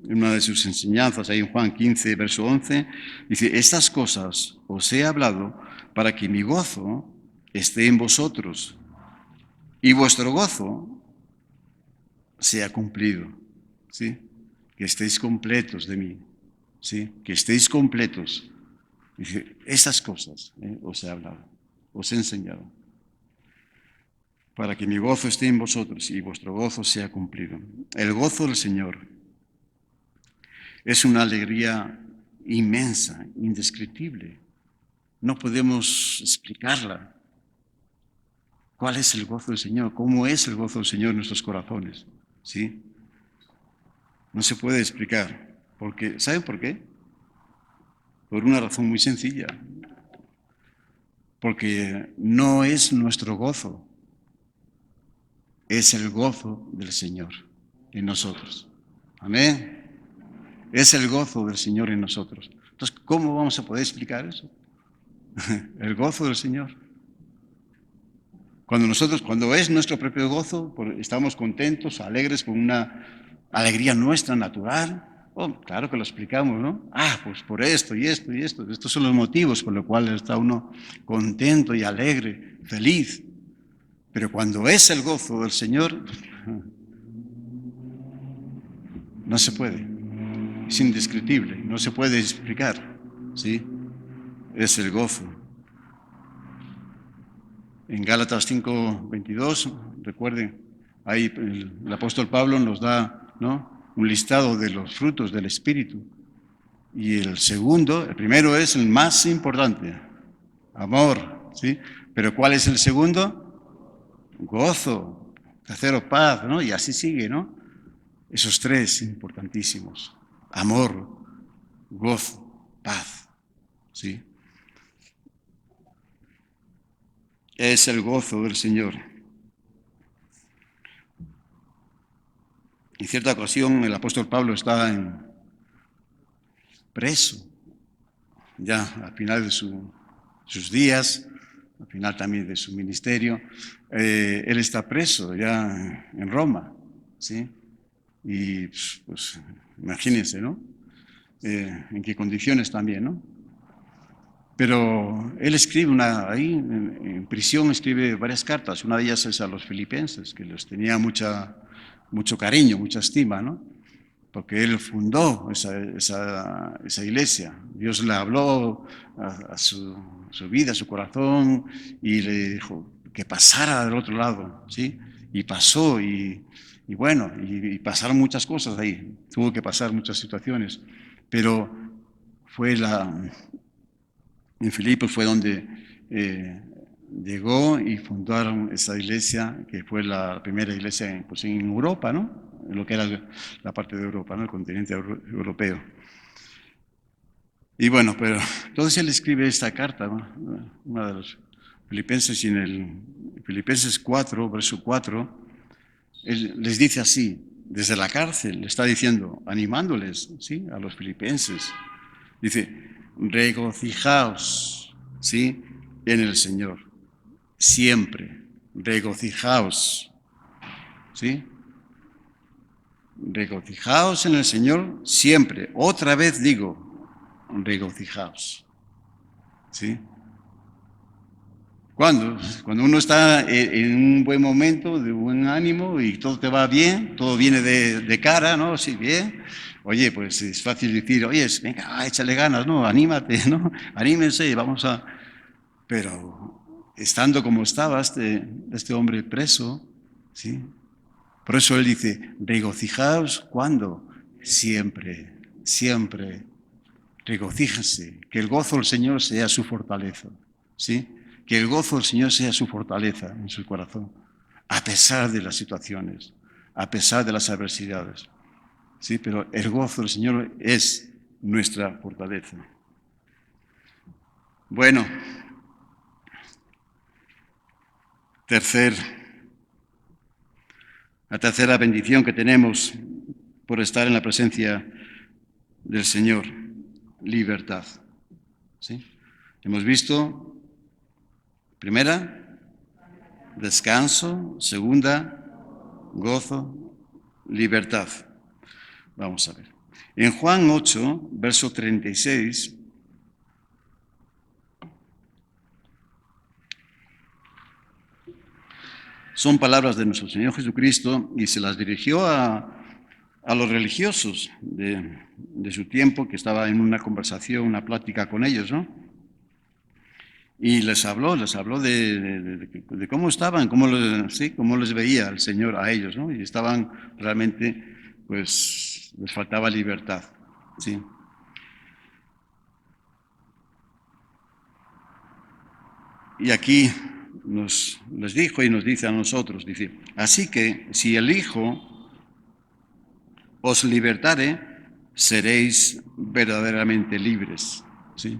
en una de sus enseñanzas, ahí en Juan 15, verso 11, dice, estas cosas os he hablado para que mi gozo esté en vosotros y vuestro gozo sea cumplido, ¿sí? Que estéis completos de mí, ¿sí? Que estéis completos. Dice, estas cosas os he hablado, os he enseñado, para que mi gozo esté en vosotros y vuestro gozo sea cumplido. El gozo del Señor es una alegría inmensa, indescriptible. No podemos explicarla. ¿Cuál es el gozo del Señor? ¿Cómo es el gozo del Señor en nuestros corazones? ¿Sí? No se puede explicar. Porque, ¿saben por qué? Por una razón muy sencilla. Porque no es nuestro gozo, es el gozo del Señor en nosotros. Amén. Es el gozo del Señor en nosotros. Entonces, ¿cómo vamos a poder explicar eso? El gozo del Señor. Cuando es nuestro propio gozo, estamos contentos, alegres, con una alegría nuestra natural. Oh, claro que lo explicamos, ¿no? Pues por esto y esto y esto. Estos son los motivos por los cuales está uno contento y alegre, feliz. Pero cuando es el gozo del Señor, no se puede. Es indescriptible, no se puede explicar. ¿Sí? Es el gozo. En Gálatas 5:22, recuerden, ahí el apóstol Pablo nos da, ¿no?, un listado de los frutos del Espíritu. Y el primero es el más importante, amor, ¿sí? Pero ¿cuál es el segundo? Gozo. Tercero, paz, ¿no? Y así sigue, ¿no? Esos tres importantísimos. Amor, gozo, paz, ¿sí? Es el gozo del Señor. En cierta ocasión el apóstol Pablo está preso, ya al final de sus días, al final también de su ministerio. Él está preso ya en Roma, ¿sí? Y pues imagínense, ¿no? En qué condiciones también, ¿no? Pero él escribe ahí en prisión, escribe varias cartas. Una de ellas es a los filipenses, que los tenía mucho cariño, mucha estima, ¿no? Porque él fundó esa iglesia. Dios le habló a su vida, a su corazón, y le dijo que pasara del otro lado, ¿sí? Y pasó, y bueno, y pasaron muchas cosas ahí. Tuvo que pasar muchas situaciones, pero en Filipos fue donde llegó y fundaron esa iglesia, que fue la primera iglesia en Europa, ¿no? En lo que era la parte de Europa, ¿no? El continente europeo. Y bueno, pero entonces él escribe esta carta, ¿no? Una de los filipenses, y en el Filipenses 4, verso 4, él les dice así, desde la cárcel, le está diciendo, animándoles, ¿sí? A los filipenses. Dice, regocijaos, ¿sí? En el Señor, siempre, regocijaos, ¿sí? Regocijaos en el Señor siempre. Otra vez digo, regocijaos, ¿sí? Cuando uno está en un buen momento, de buen ánimo y todo te va bien, todo viene de cara, ¿no? Sí, bien. Oye, pues es fácil decir, oye, venga, échale ganas, ¿no? Anímate, ¿no? Anímense, vamos a... Pero estando como estaba este hombre preso, ¿sí? Por eso él dice, regocijaos, ¿cuándo? Siempre, siempre. Regocíjense, que el gozo del Señor sea su fortaleza, ¿sí? Que el gozo del Señor sea su fortaleza en su corazón, a pesar de las situaciones, a pesar de las adversidades, ¿sí? Pero el gozo del Señor es nuestra fortaleza. Bueno, la tercera bendición que tenemos por estar en la presencia del Señor, libertad, ¿sí? Hemos visto, primera, descanso, segunda, gozo, libertad. Vamos a ver. En Juan 8, verso 36, son palabras de nuestro Señor Jesucristo y se las dirigió a los religiosos de su tiempo, que estaba en una conversación, una plática con ellos, ¿no? Y les habló de cómo estaban, cómo les veía el Señor a ellos, ¿no? Y estaban realmente, pues, les faltaba libertad, ¿sí? Y aquí les dijo y nos dice a nosotros, dice, así que si el Hijo os libertare, seréis verdaderamente libres, ¿sí?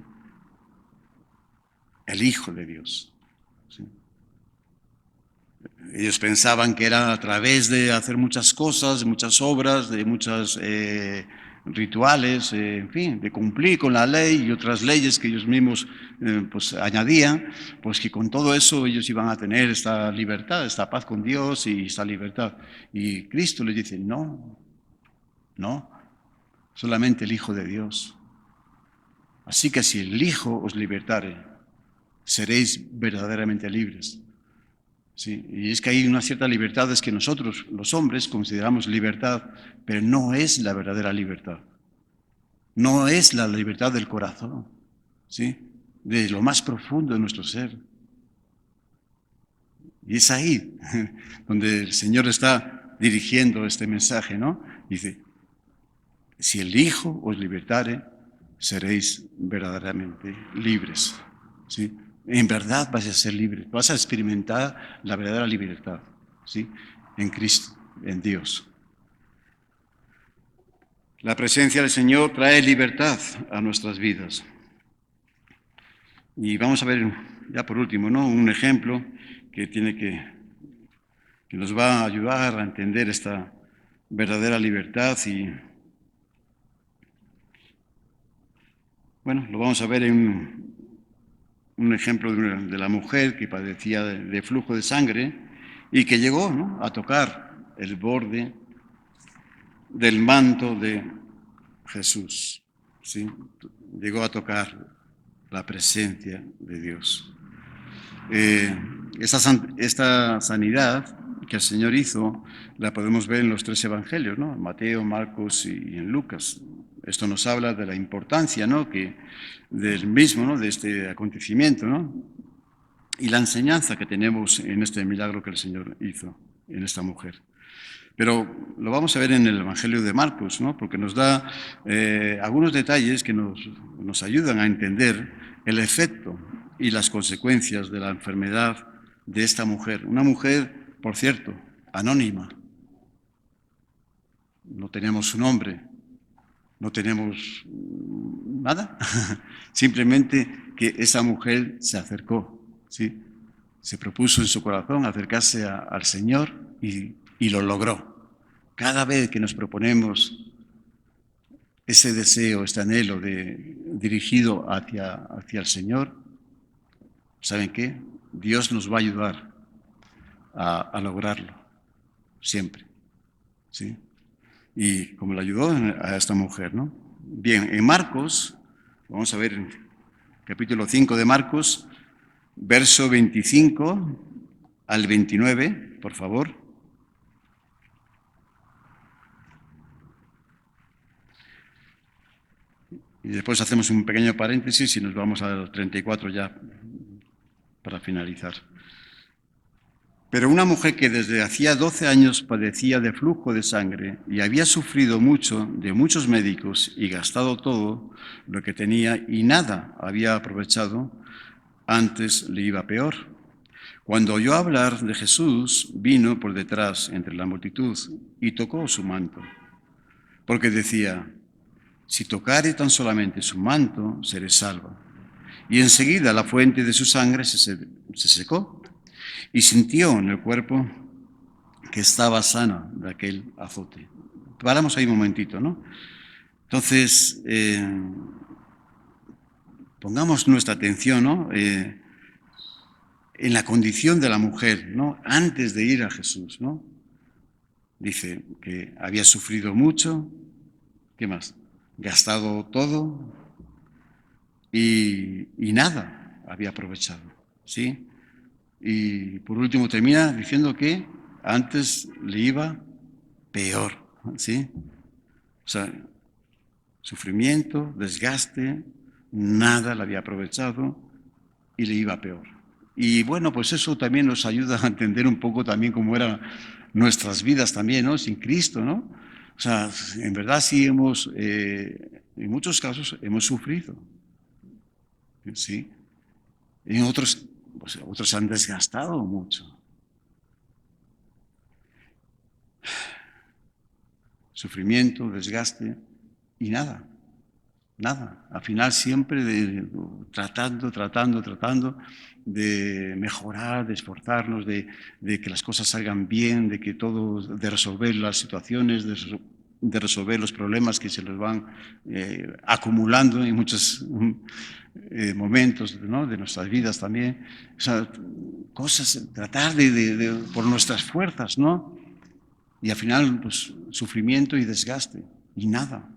El Hijo de Dios, ¿sí? Ellos pensaban que era a través de hacer muchas cosas, muchas obras, de muchos rituales, en fin, de cumplir con la ley y otras leyes que ellos mismos pues añadían, pues que con todo eso ellos iban a tener esta libertad, esta paz con Dios y esta libertad. Y Cristo les dice, no, solamente el Hijo de Dios. Así que si el Hijo os libertare, seréis verdaderamente libres. Sí, y es que hay una cierta libertad que nosotros, los hombres, consideramos libertad, pero no es la verdadera libertad. No es la libertad del corazón, ¿sí? De lo más profundo de nuestro ser. Y es ahí donde el Señor está dirigiendo este mensaje, ¿no? Dice, si el Hijo os libertare, seréis verdaderamente libres, ¿sí? En verdad vas a ser libre, vas a experimentar la verdadera libertad, ¿sí? En Cristo, en Dios. La presencia del Señor trae libertad a nuestras vidas. Y vamos a ver, ya por último, ¿no? Un ejemplo que nos va a ayudar a entender esta verdadera libertad. Y bueno, lo vamos a ver en un ejemplo de la mujer que padecía de flujo de sangre y que llegó, ¿no?, a tocar el borde del manto de Jesús, ¿sí? Llegó a tocar. la presencia de Dios. Esta sanidad que el Señor hizo la podemos ver en los 3 evangelios, ¿no? En Mateo, Marcos y en Lucas. Esto nos habla de la importancia, ¿no?, del mismo, ¿no?, de este acontecimiento, ¿no?, y la enseñanza que tenemos en este milagro que el Señor hizo en esta mujer. Pero lo vamos a ver en el Evangelio de Marcos, ¿no?, porque nos da algunos detalles que nos ayudan a entender el efecto y las consecuencias de la enfermedad de esta mujer. Una mujer, por cierto, anónima. No tenemos su nombre, no tenemos nada. Simplemente que esa mujer se acercó, ¿sí? Se propuso en su corazón acercarse al Señor y lo logró. Cada vez que nos proponemos ese deseo, este anhelo dirigido hacia el Señor, ¿saben qué? Dios nos va a ayudar a lograrlo, siempre, ¿sí? Y como le ayudó a esta mujer, ¿no? Bien, en Marcos, vamos a ver en capítulo 5 de Marcos, verso 25 al 29, por favor. Y después hacemos un pequeño paréntesis y nos vamos al 34 ya para finalizar. Pero una mujer que desde hacía 12 años padecía de flujo de sangre y había sufrido mucho de muchos médicos y gastado todo lo que tenía y nada había aprovechado, antes le iba peor. Cuando oyó hablar de Jesús, vino por detrás entre la multitud y tocó su manto, porque decía: si tocare tan solamente su manto, seré salva. Y enseguida la fuente de su sangre se secó y sintió en el cuerpo que estaba sana de aquel azote. Paramos ahí un momentito, ¿no? Entonces, pongamos nuestra atención, ¿no?, en la condición de la mujer, ¿no?, antes de ir a Jesús, ¿no? Dice que había sufrido mucho, ¿qué más? Gastado todo y nada había aprovechado, ¿sí? Y por último termina diciendo que antes le iba peor, ¿sí? O sea, sufrimiento, desgaste, nada le había aprovechado y le iba peor. Y bueno, pues eso también nos ayuda a entender un poco también cómo eran nuestras vidas también, ¿no?, sin Cristo, ¿no? O sea, en verdad sí en muchos casos hemos sufrido, ¿sí? En otros, pues otros han desgastado mucho. Sufrimiento, desgaste y nada. Al final siempre tratando de mejorar, de esforzarnos, de que las cosas salgan bien, de resolver las situaciones, de resolver los problemas que se les van acumulando en muchos momentos, ¿no?, de nuestras vidas también. O sea, cosas, tratar por nuestras fuerzas, ¿no? Y al final, pues, sufrimiento y desgaste. Y nada.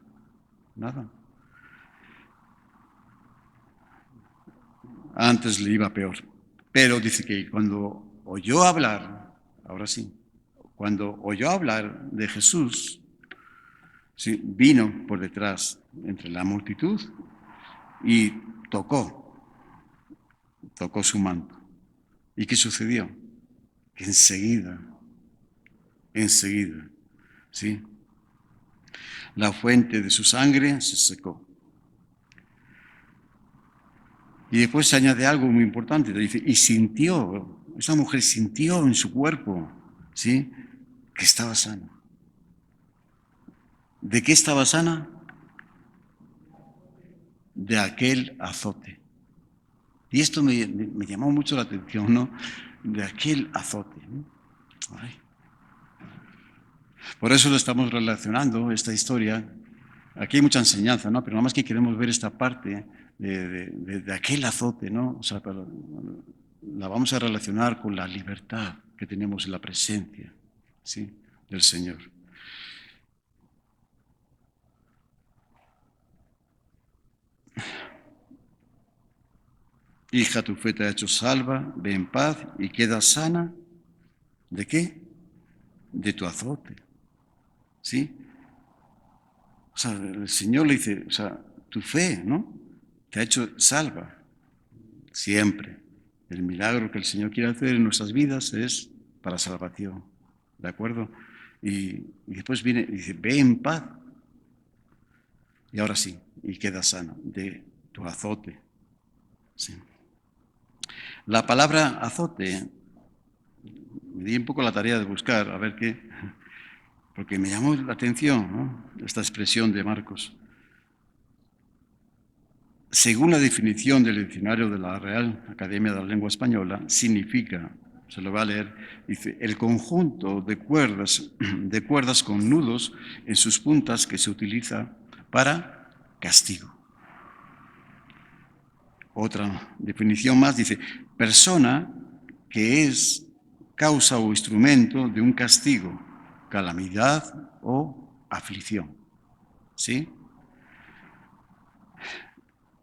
Antes le iba peor. Pero dice que cuando oyó hablar, ahora sí, cuando oyó hablar de Jesús, sí, vino por detrás entre la multitud y tocó su manto. ¿Y qué sucedió? Que enseguida, ¿sí?, la fuente de su sangre se secó. Y después se añade algo muy importante, dice, y sintió, esa mujer sintió en su cuerpo, ¿sí?, que estaba sana. ¿De qué estaba sana? De aquel azote. Y esto me llamó mucho la atención, ¿no? De aquel azote, ¿no? Ay. Por eso lo estamos relacionando, esta historia. Aquí hay mucha enseñanza, ¿no? Pero nada más que queremos ver esta parte de aquel azote, ¿no? O sea, la vamos a relacionar con la libertad que tenemos en la presencia, ¿sí?, del Señor. hija, tu fe te ha hecho salva, ve en paz y queda sana. ¿De qué? De tu azote. ¿Sí? O sea, el Señor le dice, o sea, tu fe, ¿no? Te ha hecho salva. Siempre. El milagro que el Señor quiere hacer en nuestras vidas es para salvación. ¿De acuerdo? Y después viene y dice, ve en paz. Y ahora sí, y queda sana de tu azote. Sí. La palabra azote, me di un poco la tarea de buscar, a ver qué, porque me llamó la atención, ¿no? Esta expresión de Marcos. Según la definición del diccionario de la Real Academia de la Lengua Española, significa, se lo va a leer, dice, el conjunto de cuerdas con nudos en sus puntas que se utiliza para castigo. Otra definición más dice, persona que es causa o instrumento de un castigo, calamidad o aflicción. ¿Sí?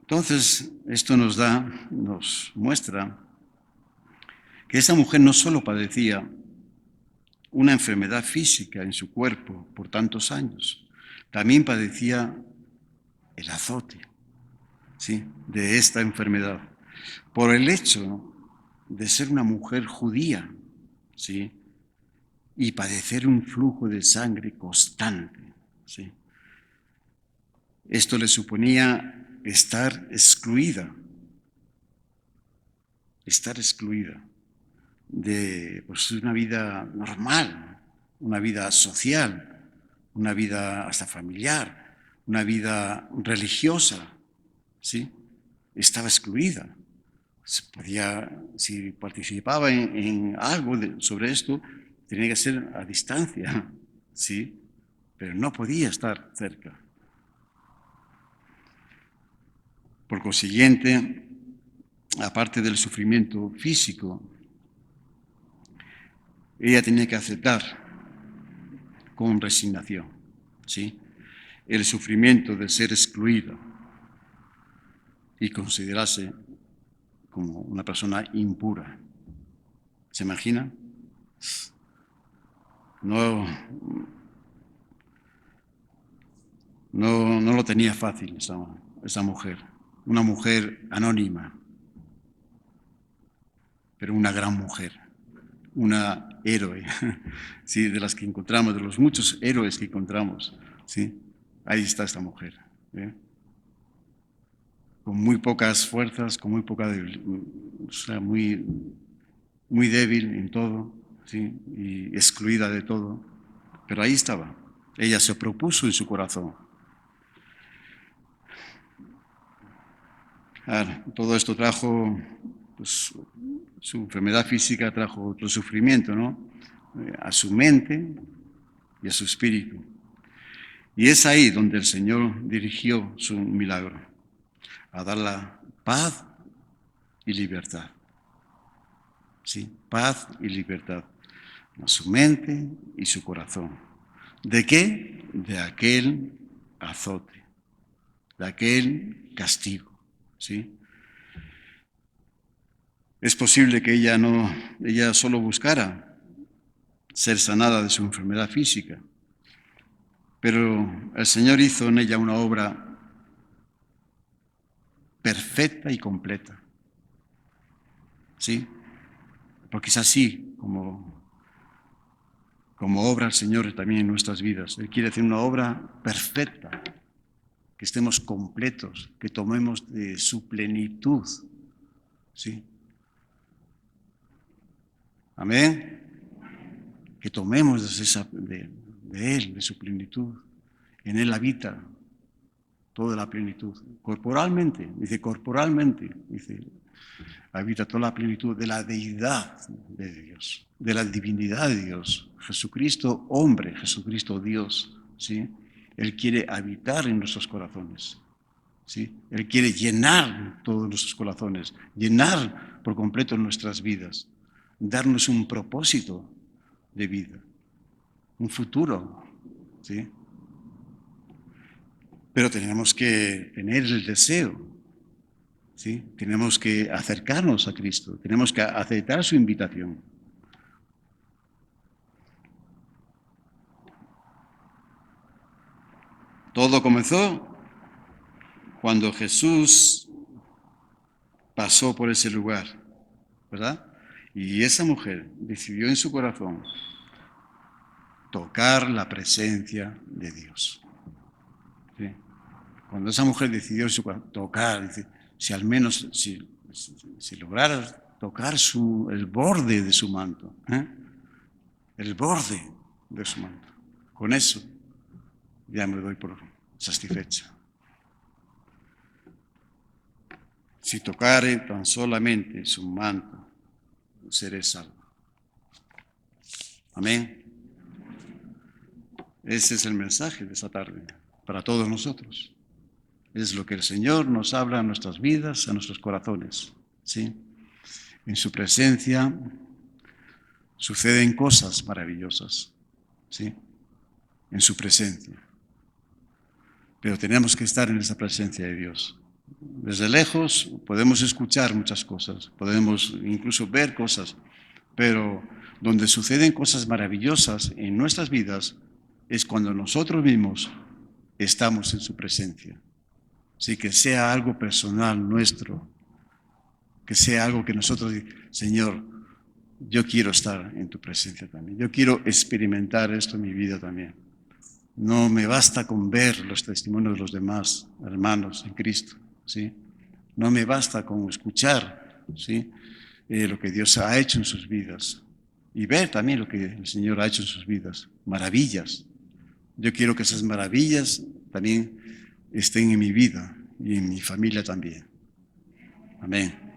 Entonces, esto nos muestra que esa mujer no solo padecía una enfermedad física en su cuerpo por tantos años, también padecía el azote, ¿sí?, de esta enfermedad, por el hecho de ser una mujer judía, ¿sí?, y padecer un flujo de sangre constante, ¿sí? Esto le suponía estar excluida de pues, una vida normal, una vida social, una vida hasta familiar, una vida religiosa, ¿sí? Estaba excluida. Si participaba en algo sobre esto, tenía que ser a distancia, ¿sí? Pero no podía estar cerca. Por consiguiente, aparte del sufrimiento físico, ella tenía que aceptar con resignación, ¿sí?, el sufrimiento de ser excluida y considerarse como una persona impura. ¿Se imagina? No lo tenía fácil esa mujer, una mujer anónima, pero una gran mujer, una héroe, ¿sí?, de las que encontramos, de los muchos héroes que encontramos, ¿sí? Ahí está esta mujer, ¿eh? Con muy pocas fuerzas, con muy poca, o sea, muy débil en todo, ¿sí?, y excluida de todo, pero ahí estaba. Ella se propuso en su corazón. Todo esto trajo, pues, su enfermedad física trajo otro sufrimiento, ¿no?, a su mente y a su espíritu. Y es ahí donde el Señor dirigió su milagro, a dar la paz y libertad. Sí, paz y libertad a su mente y su corazón. ¿De qué? De aquel azote, de aquel castigo, ¿sí? Es posible que ella solo buscara ser sanada de su enfermedad física, pero el Señor hizo en ella una obra perfecta y completa, ¿sí? Porque es así como obra el Señor también en nuestras vidas. Él quiere hacer una obra perfecta, que estemos completos, que tomemos de su plenitud, ¿sí? Amén. Que tomemos de Él, de su plenitud. En Él habita toda la plenitud. Corporalmente, dice, habita toda la plenitud de la deidad de Dios, de la divinidad de Dios. Jesucristo hombre, Jesucristo Dios, ¿sí? Él quiere habitar en nuestros corazones, ¿sí? Él quiere llenar todos nuestros corazones, llenar por completo nuestras vidas, darnos un propósito de vida, un futuro, ¿sí? Pero tenemos que tener el deseo, ¿sí? Tenemos que acercarnos a Cristo, tenemos que aceptar su invitación. Todo comenzó cuando Jesús pasó por ese lugar, ¿verdad? Y esa mujer decidió en su corazón tocar la presencia de Dios. ¿Sí? Cuando esa mujer decidió en su corazón tocar, dice, si al menos, si lograra tocar el borde de su manto, el borde de su manto, con eso ya me doy por satisfecha. Si tocare tan solamente su manto, seré salvo. Amén. Ese es el mensaje de esta tarde para todos nosotros. Es lo que el Señor nos habla a nuestras vidas, a nuestros corazones. ¿Sí? En su presencia suceden cosas maravillosas. ¿Sí? En su presencia. Pero tenemos que estar en esa presencia de Dios. Desde lejos podemos escuchar muchas cosas, podemos incluso ver cosas, pero donde suceden cosas maravillosas en nuestras vidas es cuando nosotros mismos estamos en su presencia. Así que sea algo personal nuestro, que sea algo que nosotros, Señor, yo quiero estar en tu presencia también, yo quiero experimentar esto en mi vida también. No me basta con ver los testimonios de los demás hermanos en Cristo, ¿sí? No me basta con escuchar, ¿sí? Lo que Dios ha hecho en sus vidas y ver también lo que el Señor ha hecho en sus vidas, maravillas. Yo quiero que esas maravillas también estén en mi vida y en mi familia también. Amén.